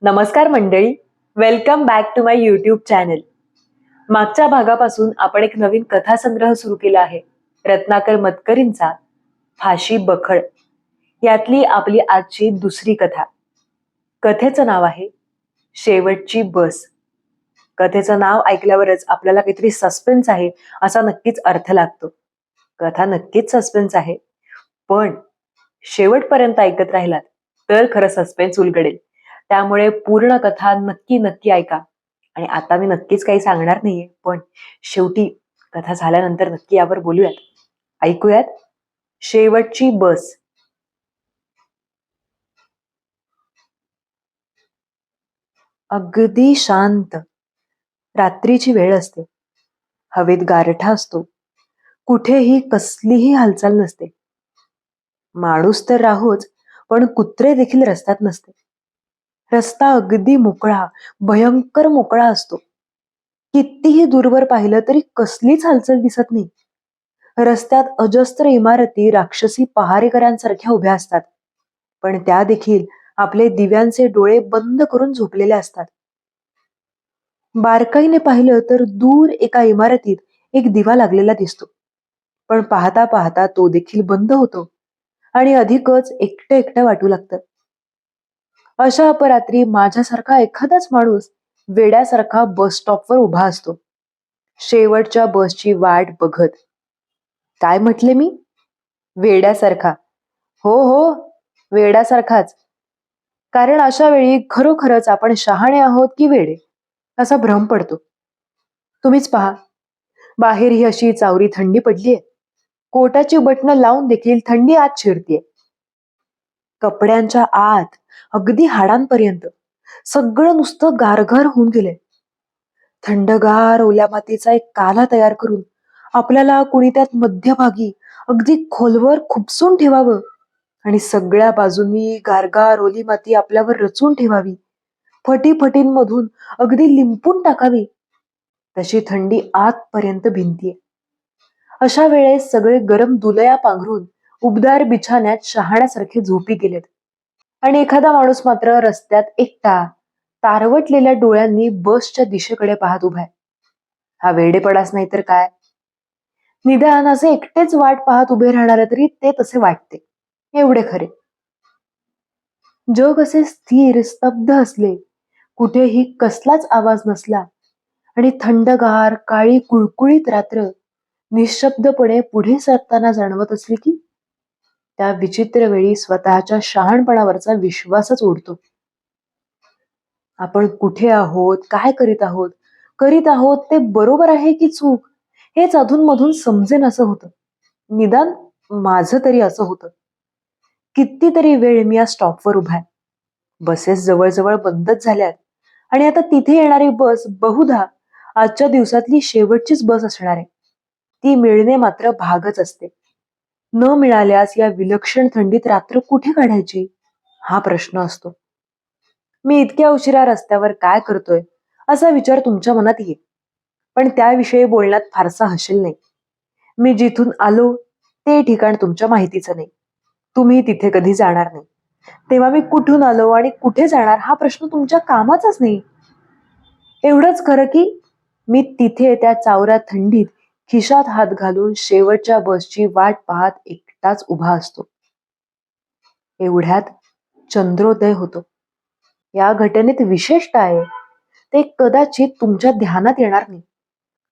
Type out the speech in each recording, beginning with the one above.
नमस्कार मंडळी, welcome back to my YouTube channel. मागच्या भागापासून आपण एक नवीन कथासंग्रह सुरू केला आहे. रत्नाकर मतकरींचा फाशी बखळ. यातली आपली आजची दुसरी कथा. कथेचं नाव आहे शेवटची बस. कथेचं नाव ऐकल्यावरच आपल्याला काहीतरी सस्पेन्स आहे असा नक्कीच अर्थ लागतो. कथा नक्कीच सस्पेन्स आहे, पण शेवटपर्यंत ऐकत राहिलात तर खरं सस्पेन्स उलगडेल. त्यामुळे पूर्ण कथा नक्की नक्की ऐका. आणि आता मी नक्कीच काही सांगणार नाहीये, पण शेवटी कथा झाल्यानंतर नक्की यावर बोलूयात. ऐकूयात शेवटची बस. अगदी शांत रात्रीची वेळ असते. हवेत गारठा असतो. कुठेही कसलीही हालचाल नसते. माणूस तर राहोच, पण कुत्रे देखील रस्त्यात नसते. रस्ता अगदी मोकळा, भयंकर मोकळा असतो. कितीही दूरवर पाहिलं तरी कसलीच हालचाल दिसत नाही. रस्त्यात अजस्त्र इमारती राक्षसी पहारेकऱ्यांसारख्या उभ्या असतात, पण त्या देखील आपले दिव्यांचे डोळे बंद करून झोपलेल्या असतात. बारकाईने पाहिलं तर दूर एका इमारतीत एक दिवा लागलेला दिसतो, पण पाहता पाहता तो देखील बंद होतो आणि अधिकच एकटं एकटं वाटू लागतं. अशा अपरात्री माझ्यासारखा एखादाच माणूस वेड्यासारखा बस स्टॉपवर उभा असतो, शेवटच्या बसची वाट बघत. काय म्हटले मी? वेड्यासारखा. हो हो, वेड्यासारखाच. कारण अशा वेळी खरोखरच आपण शहाणे आहोत की वेडे असा भ्रम पडतो. तुम्हीच पहा, बाहेर ही अशी चावरी थंडी पडलीये. कोटाची बटणं लावून देखील थंडी आत शिरतीये. कपड्यांच्या आत अगदी हाडांपर्यंत सगळं नुसतं गारगार होऊन गेलंय. थंडगार ओल्या मातीचा एक काला तयार करून आपल्याला कुणी त्यात मध्यभागी अगदी खोलवर खुपसून ठेवावं आणि सगळ्या बाजूंनी गारगार ओली माती आपल्यावर रचून ठेवावी. फटीफटींमधून अगदी लिंपून टाकावी. तशी थंडी आतपर्यंत भिंतीये. अशा वेळेस सगळे गरम दुलया पांघरून उबदार बिछाण्यात शहाण्यासारखे झोपी गेलेत. आणि एखादा माणूस मात्र रस्त्यात एकटा तारवटलेल्या डोळ्यांनी बसच्या दिशेकडे पाहत उभाय. हा वेडेपणाच नाही तर काय. निदान असे एकटेच वाट पाहत उभे राहणारे तरी ते तसे वाटते, एवढे खरे. जग असे स्थिर स्तब्ध असले, कुठेही कसलाच आवाज नसला आणि थंडगार काळी कुळकुळीत रात्र निशब्दपणे पुढे सरकताना जाणवत असली की त्या विचित्र वेळी स्वतःच्या शहाणपणावरचा विश्वासच उडतो. आपण कुठे आहोत, काय करीत आहोत ते बरोबर आहे की चूक हेच अधूनमधून समजेन असं होतं. निदान माझं तरी असं होतं. कितीतरी वेळ मी या स्टॉपवर उभाय. बसेस जवळजवळ बंदच झाल्यात आणि आता तिथे येणारी बस बहुधा आजच्या दिवसातली शेवटचीच बस असणार आहे. ती मिळणे मात्र भागच असते. न मिळाल्यास या विलक्षण थंडीत रात्र कुठे काढायची हा प्रश्न असतो. मी इतक्या उशिरा रस्त्यावर काय करतोय असा विचार तुमच्या मनात येईल, पण त्याविषयी बोलण्यात फारसा हशील नाही. मी जिथून आलो ते ठिकाण तुमच्या माहितीचं नाही. तुम्ही तिथे कधी जाणार नाही, तेव्हा मी कुठून आलो आणि कुठे जाणार हा प्रश्न तुमच्या कामाचाच नाही. एवढंच खरं की मी तिथे त्या चावऱ्या थंडीत खिशात हात घालून शेवटच्या बसची वाट पाहत एकटाच उभा असतो. एवढ्यात चंद्रोदय होतो. या घटनेत विशेष काय ते कदाचित तुमच्या ध्यानात येणार नाही.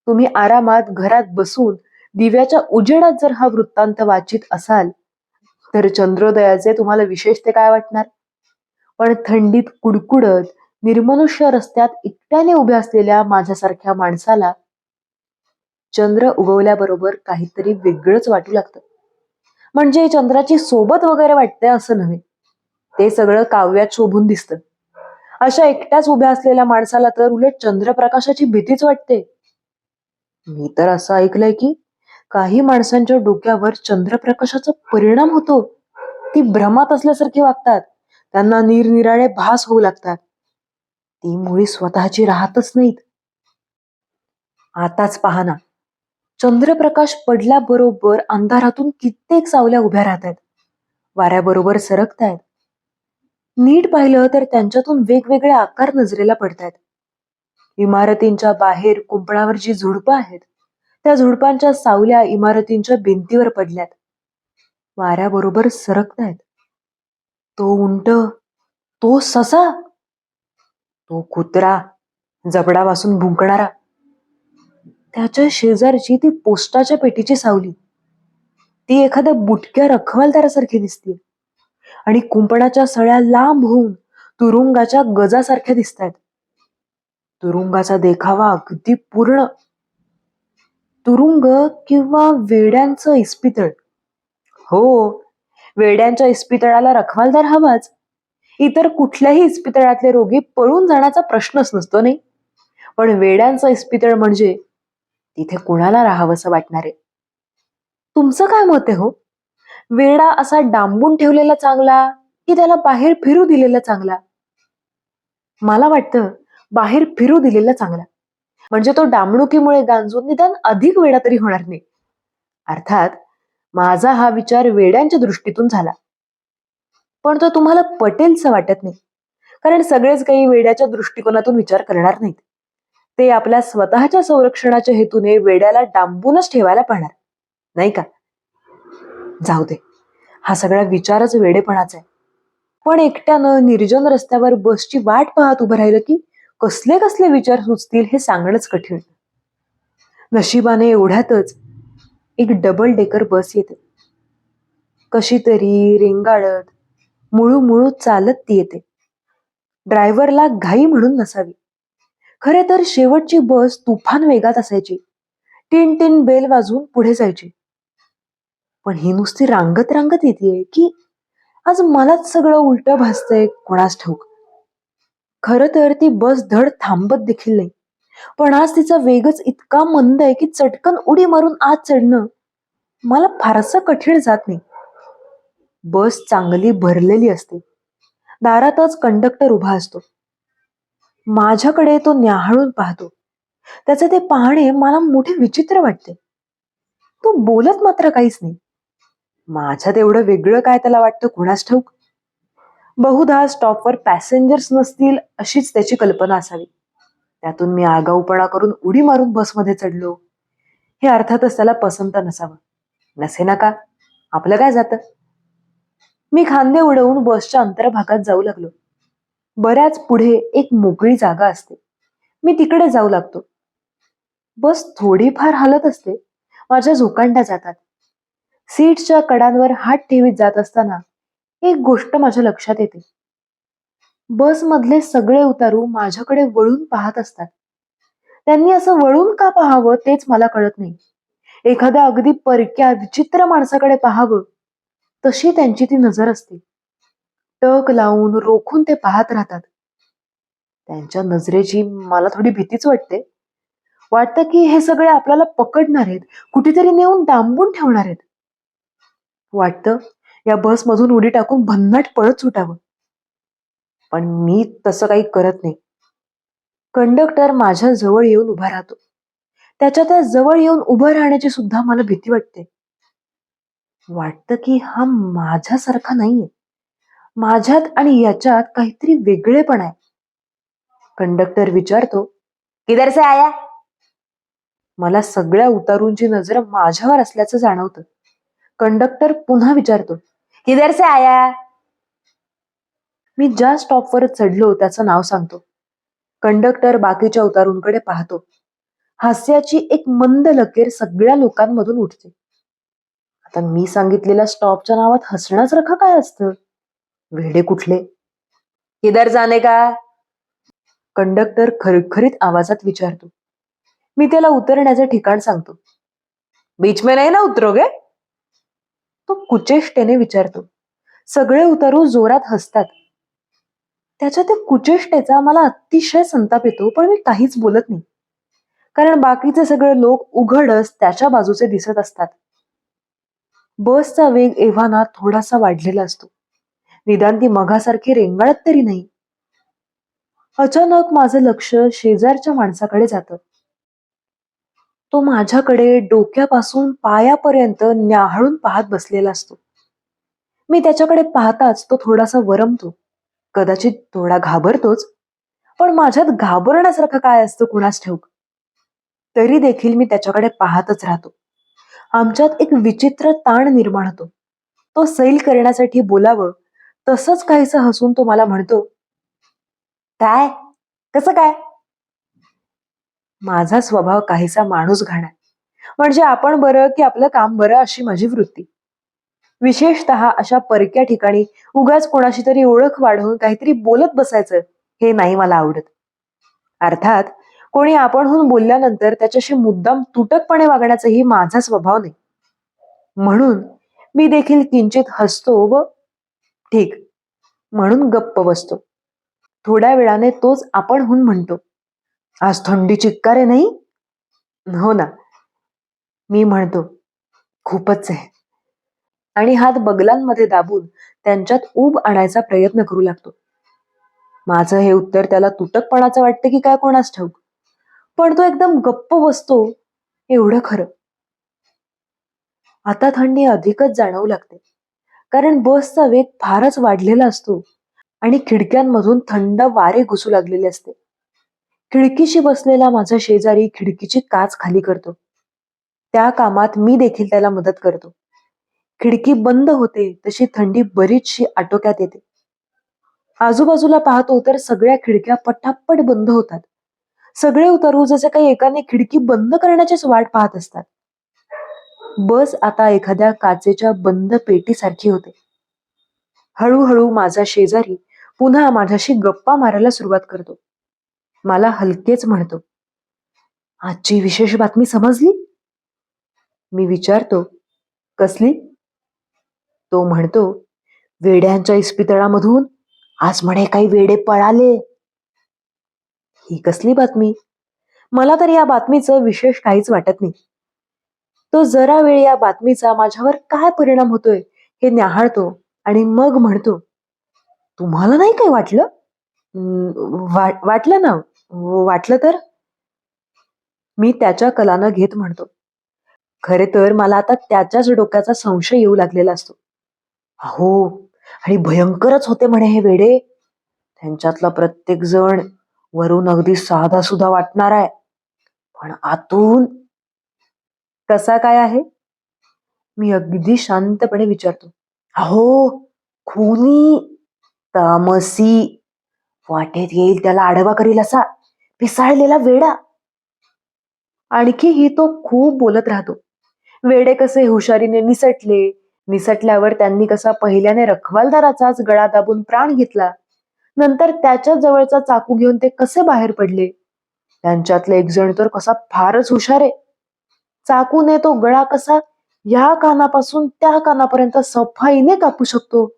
तुम्ही आरामात घरात बसून दिव्याच्या उजेडात जर हा वृत्तांत वाचित असाल तर चंद्रोदयाचे तुम्हाला विशेष ते काय वाटणार. पण थंडीत कुडकुडत निर्मनुष्य रस्त्यात एकट्याने उभ्या असलेल्या माझ्यासारख्या माणसाला चंद्र उगवल्याबरोबर काहीतरी वेगळंच वाटू लागतं. म्हणजे चंद्राची सोबत वगैरे वाटते असं नव्हे, ते सगळं काव्यात शोभून दिसतं. अशा एकट्याच उभ्या असलेल्या माणसाला तर उलट चंद्रप्रकाशाची भीतीच वाटते. मी तर असं ऐकलंय की काही माणसांच्या डोक्यावर चंद्रप्रकाशाचा परिणाम होतो. ती भ्रमात असल्यासारखी वागतात. त्यांना निरनिराळे भास होऊ लागतात. ती मुळी स्वतःची राहतच नाहीत. आताच पहा ना, चंद्रप्रकाश पडल्याबरोबर अंधारातून कित्येक सावल्या उभ्या राहतात, वाऱ्याबरोबर सरकतायत. नीट पाहिलं तर त्यांच्यातून वेगवेगळे आकार नजरेला पडतायत. इमारतींच्या बाहेर कुंपणावर जी झुडपं आहेत, त्या झुडपांच्या सावल्या इमारतींच्या भिंतीवर पडल्यात, वाऱ्याबरोबर सरकतायत. तो उंट, तो ससा, तो कुत्रा जबडा वासून भुंकणारा, त्याच्या शेजारची ती पोस्टाच्या पेटीची सावली, ती एखाद्या बुटक्या रखवालदारासारखी दिसते. आणि कुंपणाच्या सळ्या लांब होऊन तुरुंगाच्या गजासारख्या दिसतायत. तुरुंगाचा देखावा अगदी पूर्ण. तुरुंग किंवा वेड्यांचं इस्पितळ. हो, वेड्यांच्या इस्पितळाला रखवालदार हवाच. इतर कुठल्याही इस्पितळातले रोगी पळून जाण्याचा प्रश्नच नसतो, नाही? पण वेड्यांचं इस्पितळ म्हणजे तिथे कुणाला राहावंसं वाटणार आहे. तुमचं काय मत आहे हो? वेडा असा डांबून ठेवलेला चांगला की त्याला बाहेर फिरू दिलेला चांगला? मला वाटतं बाहेर फिरू दिलेला चांगला. म्हणजे तो डांबणुकीमुळे गांजून निदान अधिक वेडा तरी होणार नाही. अर्थात माझा हा विचार वेड्यांच्या दृष्टीतून झाला, पण तो तुम्हाला पटेलचं वाटत नाही. कारण सगळेच काही वेड्याच्या दृष्टिकोनातून विचार करणार नाहीत. ते आपल्या स्वतःच्या संरक्षणाच्या हेतूने वेड्याला डांबूनच ठेवायला पाहणार, नाही का? जाऊ दे, हा सगळा विचारच वेडेपणाचा आहे. पण एकट्यानं निर्जन रस्त्यावर बसची वाट पाहत उभं राहिलं की कसले कसले विचार सुचतील हे सांगणंच कठीण. नशिबाने एवढ्यातच एक डबल डेकर बस येते. कशी तरी रेंगाळत मुळू मुळू चालत ती येते. ड्रायव्हरला घाई म्हणून नसावी. खरे तर शेवटची बस तुफान वेगात असायची. टिन टिन बेल वाजवून पुढे जायची. पण ही नुसती रांगत रांगत येते की आज मलाच सगळं उलट भासतंय कोणास ठाऊक. खरं तर ती बस धड थांबत देखील नाही. पण आज तिचा वेगच इतका मंद आहे की चटकन उडी मारून आत चढणं मला फारसं कठीण जात नाही. बस चांगली भरलेली असते. दारातच कंडक्टर उभा असतो. माझ्याकडे तो न्याहाळून पाहतो. त्याचे ते पाहणे मला मोठे विचित्र वाटते. तो बोलत मात्र काहीच नाही. माझ्यात एवढं वेगळं काय त्याला वाटतं कुणास ठाऊक. बहुधा स्टॉपवर पॅसेंजर्स नसतील अशीच त्याची कल्पना असावी. त्यातून मी आगाऊपणा करून उडी मारून बसमध्ये चढलो हे अर्थातच त्याला पसंत नसावं. नसे ना का, आपलं काय जातं. मी खांदे उडवून बसच्या अंतर्भागात जाऊ लागलो. बऱ्याच पुढे एक मोकळी जागा असते. मी तिकडे जाऊ लागतो. बस थोडीफार हलत असते. माझ्या झोकांड्या जातात. सीट्सच्या कडांवर हात ठेवीत जात असताना एक गोष्ट माझ्या लक्षात येते. बस मधले सगळे उतारू माझ्याकडे वळून पाहत असतात. त्यांनी असं वळून का पाहावं तेच मला कळत नाही. एखाद्या अगदी परक्या विचित्र माणसाकडे पाहावं तशी त्यांची ती नजर असते. टक लावून रोखून ते पाहत राहतात. त्यांच्या नजरेची मला थोडी भीतीच वाटते. वाटतं की हे सगळे आपल्याला पकडणार आहेत, कुठेतरी नेऊन डांबून ठेवणार आहेत. वाटतं या बसमधून उडी टाकून भन्नाट पळत सुटावं. पण मी तसं काही करत नाही. कंडक्टर माझ्या जवळ येऊन उभा राहतो. त्याच्या त्या जवळ येऊन उभं राहण्याची सुद्धा मला भीती वाटते. वाटतं की हा माझ्यासारखा नाहीये. माझ्यात आणि याच्यात काहीतरी वेगळेपण आहे. कंडक्टर विचारतो, किधर से आया? मला सगळ्या उतारूंची नजर माझ्यावर असल्याचं जाणवतं. कंडक्टर पुन्हा विचारतो, किधर से आया? मी ज्या स्टॉपवर चढलो त्याचं नाव सांगतो. कंडक्टर बाकीच्या उतारूंकडे पाहतो. हास्याची एक मंद लकीर सगळ्या लोकांमधून उठते. आता मी सांगितलेल्या स्टॉपच्या नावात हसण्यासारखं काय असतं? वेडे कुठले. किधर जाने का? कंडक्टर खरखरीत आवाजात विचारतो. मी त्याला उतरण्याचे ठिकाण सांगतो. बीच में नाही ना उतरोगे? तो कुचेष्टेने विचारतो. सगळे उतारू जोरात हसतात. त्याच्या त्या कुचेष्टेचा मला अतिशय संताप येतो, पण मी काहीच बोलत नाही. कारण बाकीचे सगळे लोक उघडच त्याच्या बाजूचे दिसत असतात. बसचा वेग एव्हाना थोडासा वाढलेला असतो. निदान ती मघासारखी रेंगाळत तरी नाही. अचानक माझं लक्ष शेजारच्या माणसाकडे जातं. तो माझ्याकडे डोक्यापासून पायापर्यंत न्याहाळून पाहत बसलेला असतो. मी त्याच्याकडे पाहताच तो थोडासा वरमतो. कदाचित थोडा घाबरतोच, पण माझ्यात घाबरण्यासारखं काय असतं कुणास ठाऊक. तरी देखील मी त्याच्याकडे पाहतच राहतो. आमच्यात एक विचित्र ताण निर्माण होतो. तो सैल करण्यासाठी बोलावं तसंच काहीसं हसून तो मला म्हणतो, "काय? कसं काय?" माझा स्वभाव काहीसा माणूस घाणा. म्हणजे आपण बरं की आपलं काम बरं अशी माझी वृत्ती. विशेषतः अशा परक्या ठिकाणी उगाच कोणाशी तरी ओळख वाढवून काहीतरी बोलत बसायचं, हे नाही मला आवडत. अर्थात कोणी आपणहून बोलल्यानंतर त्याच्याशी मुद्दाम तुटकपणे वागण्याचाही माझा स्वभाव नाही. म्हणून मी देखील किंचित हसतो व ठीक म्हणून गप्प बसतो. थोड्या वेळाने तोच आपणहून म्हणतो, आज थंडी चिक्कारे नाही? हो ना, मी म्हणतो, खूपच आहे. आणि हात बगलांमध्ये दाबून त्यांच्यात ऊब आणायचा प्रयत्न करू लागतो. माझं हे उत्तर त्याला तुटकपणाचं वाटतं की काय कोणास ठाऊक, पण तो एकदम गप्प बसतो एवढं खरं. आता थंडी अधिकच जाणवू लागते, कारण बसचा वेग फारच वाढलेला असतो आणि खिडक्यांमधून थंड वारे घुसू लागलेले असते. खिडकीशी बसलेला माझा शेजारी खिडकीची काच खाली करतो. त्या कामात मी देखील त्याला मदत करतो. खिडकी बंद होते तशी थंडी बरीचशी आटोक्यात येते. आजूबाजूला पाहतो तर सगळ्या खिडक्या पटापट बंद होतात. सगळे उतरू जसे काही एकाने खिडकी बंद करण्याचीच वाट पाहत असतात. बस आता एखाद्या काचेच्या बंद पेटीसारखी होते. हळूहळू माझा शेजारी पुन्हा माझ्याशी गप्पा मारायला सुरुवात करतो. मला हलकेच म्हणतो, आजची विशेष बातमी समजली? मी विचारतो, कसली? तो म्हणतो, वेड्यांच्या इस्पितळामधून आज म्हणे काही वेडे पळाले. ही कसली बातमी? मला तर या बातमीचं विशेष काहीच वाटत नाही. तो जरा वेळ या बातमीचा माझ्यावर काय परिणाम होतोय हे न्याहाळतो आणि मग म्हणतो, तुम्हाला नाही काय वाटलं? वाटलं ना. वाटलं तर? मी त्याच्या कलानं घेत म्हणतो, खरे तर मला आता त्याच्याच डोक्याचा संशय येऊ लागलेला असतो. अहो, आणि भयंकरच होते म्हणे हे वेडे. त्यांच्यातला प्रत्येक जण वरून अगदी साधा सुद्धा वाटणार आहे, पण आतून कसा काय आहे? मी अगदी शांतपणे विचारतो. अहो, खुनी, तामसी, वाटेत येईल त्याला आडवा करील असा पिसाळलेला वेडा. आणखीही तो खूप बोलत राहतो. वेडे कसे हुशारीने निसटले, निसटल्यावर त्यांनी कसा पहिल्याने रखवालदाराचाच गळा दाबून प्राण घेतला, नंतर त्याच्या जवळचा चाकू घेऊन ते कसे बाहेर पडले. त्यांच्यातले एक जण तर कसा फारच हुशार आहे. चाकूने तो गळा कसा या कानापासून त्या कानापर्यंत सफाईने कापू शकतो,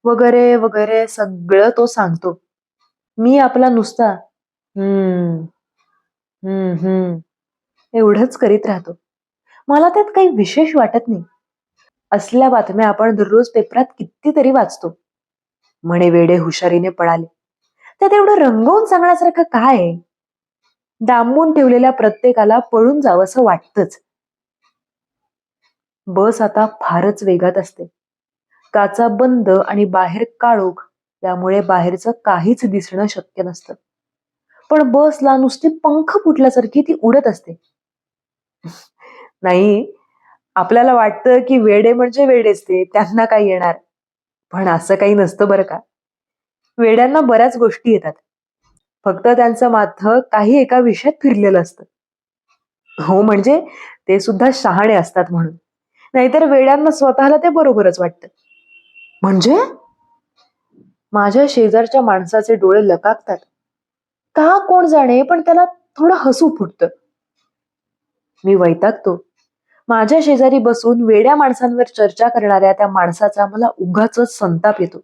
वगैरे वगैरे सगळं तो सांगतो. मी आपला नुसता हम्म हम्म एवढंच करीत राहतो. मला त्यात काही विशेष वाटत नाही. असल्या बातम्या आपण दररोज पेपरात कितीतरी वाचतो. म्हणे वेडे हुशारीने पळाले. त्यात एवढं रंगवून सांगण्यासारखं काय आहे? डांबून ठेवलेल्या प्रत्येकाला पळून जावंसं वाटतंच. बस आता फारच वेगात असते. काचा बंद आणि बाहेर काळोख, त्यामुळे बाहेरचं काहीच दिसणं शक्य नसतं. पण बसला नुसती पंख फुटल्यासारखी ती उडत असते. नाही, आपल्याला वाटतं की वेडे म्हणजे वेडेच ते, त्यांना काय येणार. पण असं काही नसतं बरं का. वेड्यांना बऱ्याच गोष्टी येतात. फक्त त्यांचं माथं काही एका विषयात फिरलेलं असतं. हो, म्हणजे ते सुद्धा शहाणे असतात म्हणून. नाहीतर वेड्यांना स्वतःला ते बरोबरच वाटतं. म्हणजे माझ्या शेजारच्या माणसाचे डोळे लकाकतात. का कोण जाणे, पण त्याला थोडं हसू फुटतं. मी वैतागतो. माझ्या शेजारी बसून वेड्या माणसांवर चर्चा करणाऱ्या त्या माणसाचा मला उगाचच संताप येतो.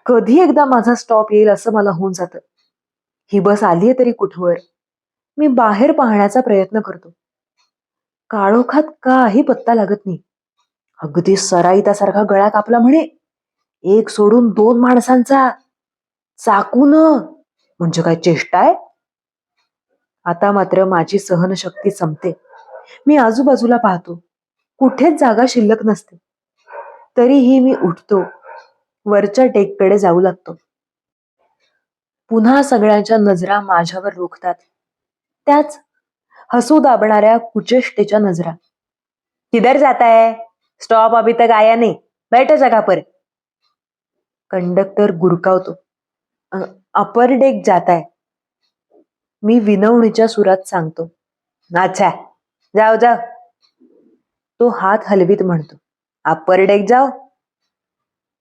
कधी एकदा माझा स्टॉप येईल असं मला होऊन जातं. ही बस आलीये तरी कुठवर? मी बाहेर पाहण्याचा प्रयत्न करतो. काळोखात काही पत्ता लागत नाही. अगदी सराईतासारखा गळा कापला म्हणे. एक सोडून दोन माणसांचा. चाकून. म्हणजे काय चेष्टा आहे? आता मात्र माझी सहनशक्ती संपते. मी आजूबाजूला पाहतो. कुठेच जागा शिल्लक नसते. तरीही मी उठतो. वरच्या डेककडे जाऊ लागतो. पुन्हा सगळ्यांच्या नजरा माझ्यावर रोखतात. त्याच हसू दाबणाऱ्या कुचेष्टेच्या नजरा. किधर जाता है? स्टॉप अभी तक आया नहीं, बैठो जगह पर. कंडक्टर गुरकावतो. अपर डेक जाता है. मी विनवणीच्या सुरात सांगतो. अच्छा, जाओ जाओ. तो हात हलवीत म्हणतो, अपर डेक जाओ.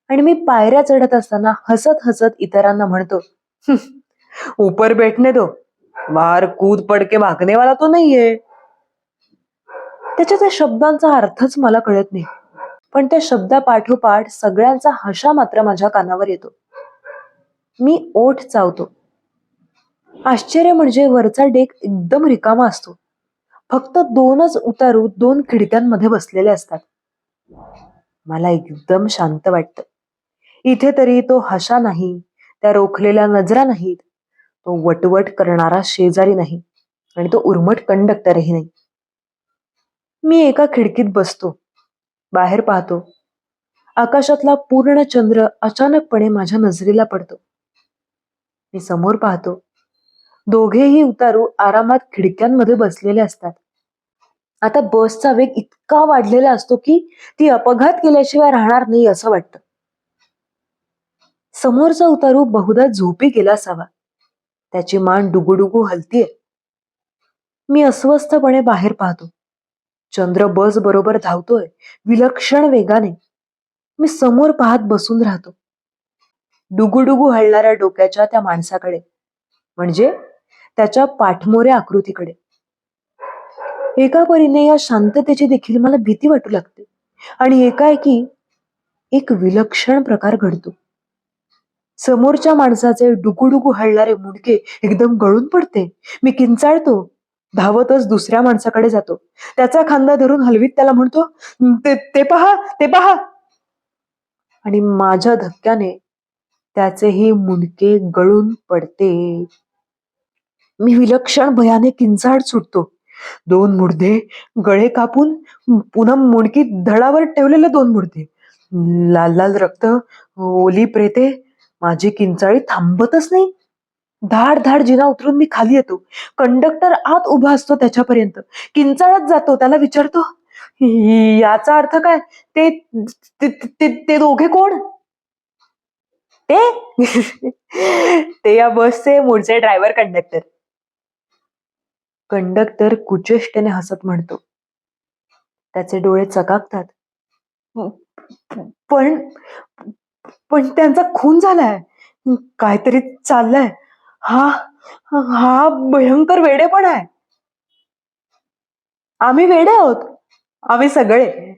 आणि मी पायऱ्या चढत असताना हसत हसत इतरांना म्हणतो, ऊपर बैठने दो, बाहर कूद पड के भागने वाला तो नाहीये. त्याच्या त्या शब्दांचा अर्थच मला कळत नाही, पण त्या शब्दापाठोपाठ सगळ्यांचा हशा मात्र माझ्या कानावर येतो. मी ओठ चावतो. आश्चर्य म्हणजे वरचा डेक एकदम रिकामा असतो. फक्त 2च उतारू 2 खिडक्यांमध्ये बसलेले असतात. मला एकदम शांत वाटतं. इथे तरी तो हशा नाही, त्या रोखलेल्या नजरा नाहीत, तो वटवट करणारा शेजारी नाही, आणि तो उर्मट कंडक्टरही नाही. मी एका खिडकीत बसतो. बाहेर पाहतो. आकाशातला पूर्ण चंद्र अचानकपणे माझ्या नजरेला पडतो. मी समोर पाहतो. दोघेही उतारू आरामात खिडक्यांमध्ये बसलेले असतात. आता बसचा वेग इतका वाढलेला असतो की ती अपघात केल्याशिवाय राहणार नाही असं वाटतं. समोरचा उतारू बहुधा झोपी गेला असावा. त्याची मान डुगुडुगू हलतीये. मी अस्वस्थपणे बाहेर पाहतो. चंद्र बस बरोबर धावतोय विलक्षण वेगाने. मी समोर पाहत बसून राहतो, डुगुडुगू हलणाऱ्या डोक्याच्या त्या माणसाकडे, म्हणजे त्याच्या पाठमोऱ्या आकृतीकडे. एका परीने या शांततेची देखील मला भीती वाटू लागते. आणि एकाएकी एक विलक्षण प्रकार घडतो. समोरच्या माणसाचे डुगुडुगू हलणारे मुंडके एकदम गळून पडते. मी किंचाळतो. धावतच दुसऱ्या माणसाकडे जातो. त्याचा खांदा धरून हलवीत त्याला म्हणतो, ते पहा, ते पहा. आणि माझ्या धक्क्याने त्याचेही मुंडके गळून पडते. मी विलक्षण भयाने किंचाळ सुटतो. 2 मुडदे, गळे कापून पुन्हा मुंडकी धडावर ठेवलेले 2 मुडदे, लाल लाल रक्त, ओली प्रेते. माझी किंचाळी थांबतच नाही. धाड धाड जिना उतरून मी खाली येतो. कंडक्टर आत उभा असतो त्याच्यापर्यंत. किंचाळत जातो. त्याला विचारतो, याचा अर्थ काय? ते ते, ते, ते दोघे कोण? ते ते या बसचे मूळचे ड्रायव्हर कंडक्टर. कंडक्टर कुचेष्टेने हसत म्हणतो. त्याचे डोळे चकाकतात. पण पण त्यांचा खून झालाय. काहीतरी चाललंय. हा हा भयंकर वेडेपणा आहे. आम्ही वेडे आहोत, आम्ही सगळे.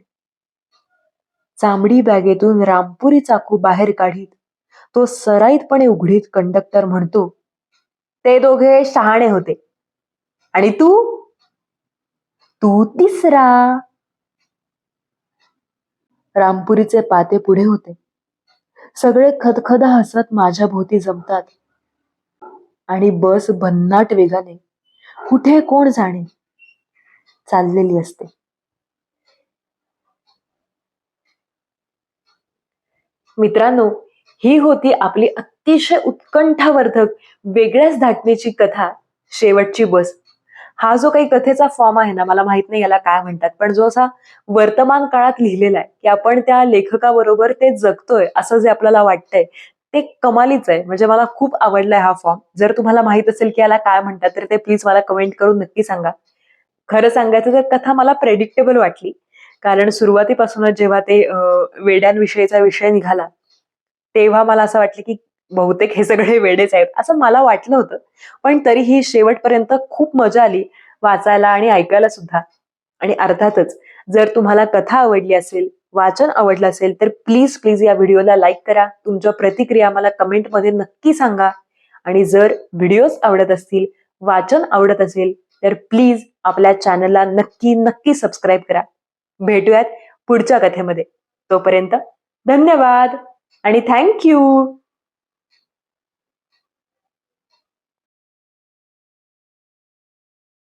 चामडी बॅगेतून रामपुरी चाकू बाहेर काढीत तो सराईतपणे उघडीत कंडक्टर म्हणतो, ते दोघे शहाणे होते. आणि तू तू तिसरा. रामपुरीचे पाते पुढे होते. सगळे खदखदा हसत माझ्या भोवती जमतात. आणि बस भन्नाट वेगाने कुठे कोण जाणे चाललेली असते. मित्रांनो, ही होती आपली अतिशय उत्कंठावर्धक वेगळ्याच धाटणीची कथा, शेवटची बस. हा जो काही कथेचा फॉर्म आहे ना, मला माहित नाही याला काय म्हणतात, पण जो असा वर्तमान काळात लिहिलेला आहे की आपण त्या लेखकाबरोबर ते जगतोय असं जे आपल्याला वाटतंय, ते कमालीच आहे. म्हणजे मला खूप आवडलाय हा फॉर्म. जर तुम्हाला माहित असेल की याला काय म्हणतात तर ते प्लीज मला कमेंट करून नक्की सांगा. खरं सांगायचं तर कथा मला प्रेडिक्टेबल वाटली, कारण सुरुवातीपासूनच जेव्हा ते वेड्यांविषयीचा विषय निघाला तेव्हा मला असं वाटलं की बहुतेक हे सगळे वेडेच आहेत असं मला वाटलं होतं. पण तरीही शेवटपर्यंत खूप मजा आली वाचायला आणि ऐकायला सुद्धा. आणि अर्थातच जर तुम्हाला कथा आवडली असेल, वाचन आवडलं असेल तर प्लीज प्लीज या व्हिडिओला लाईक करा. तुमच्या प्रतिक्रिया मला कमेंटमध्ये नक्की सांगा. आणि जर व्हिडिओज आवडत असतील, वाचन आवडत असेल तर प्लीज आपल्या चॅनलला नक्की नक्की सबस्क्राईब करा. भेटूयात पुढच्या कथेमध्ये. तोपर्यंत धन्यवाद आणि थँक्यू.